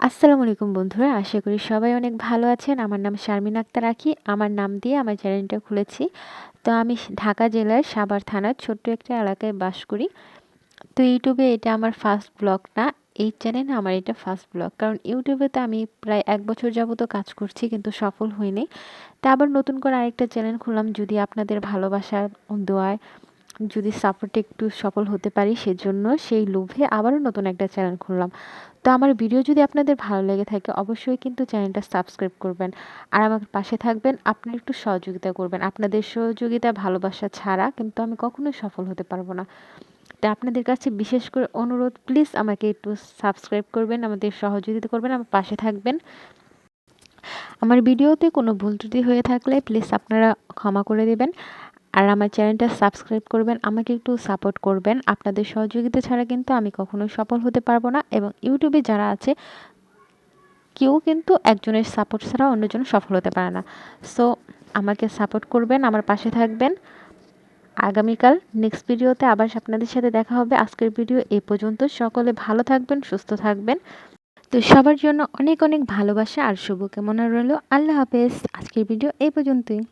আসসালামু আলাইকুম বন্ধুরা, আশা করি সবাই অনেক ভালো আছেন। আমার নাম শারমিন আক্তার আখি। আমার নাম দিয়ে আমার চ্যানেলটা খুলেছি। তো আমি ঢাকা জেলার সাভার থানার ছোট্ট একটা এলাকায় বাস করি। তো ইউটিউবে এটা আমার ফার্স্ট ব্লগ না, এই চ্যানেলে আমার এটা ফার্স্ট ব্লগ। কারণ ইউটিউবে তো আমি প্রায় ১ বছর যাবত কাজ করছি কিন্তু সফল হইনি। তা আবার নতুন করে আরেকটা চ্যানেল খুললাম, যদি আপনাদের ভালোবাসার দোয়ায় যদি সাপোর্টে একটু সফল হতে পারি সেজন্য, সেই লোভে আবারও নতুন একটা চ্যানেল খুললাম। তো আমার ভিডিও যদি আপনাদের ভালো লেগে থাকে অবশ্যই কিন্তু চ্যানেলটা সাবস্ক্রাইব করবেন আর আমার পাশে থাকবেন। আপনারা একটু সহযোগিতা করবেন, আপনাদের সহযোগিতা ভালোবাসা ছাড়া কিন্তু আমি কখনোই সফল হতে পারবো না। তা আপনাদের কাছে বিশেষ করে অনুরোধ, প্লিজ আমাকে একটু সাবস্ক্রাইব করবেন, আমাদের সহযোগিতা করবেন, আমার পাশে থাকবেন। আমার ভিডিওতে কোনো ভুল ত্রুটি হয়ে থাকলে প্লিজ আপনারা ক্ষমা করে দেবেন। আর আমার চ্যানেলটা সাবস্ক্রাইব করবেন, আমাকে একটু সাপোর্ট করবেন। আপনাদের সহযোগিতা ছাড়া কিন্তু আমি কখনোই সফল হতে পারবো না, এবং ইউটিউবে যারা আছে কেউ কিন্তু একজনের সাপোর্ট ছাড়া অন্যজন সফল হতে পারে না। সো আমাকে সাপোর্ট করবেন, আমার পাশে থাকবেন। আগামীকাল নেক্সট ভিডিওতে আবার আপনাদের সাথে দেখা হবে। আজকের ভিডিও এই পর্যন্ত। সকলে ভালো থাকবেন, সুস্থ থাকবেন। তো সবার জন্য অনেক অনেক ভালোবাসা আর শুভকামনা রইল। আল্লাহ হাফেজ। আজকের ভিডিও এই পর্যন্তই।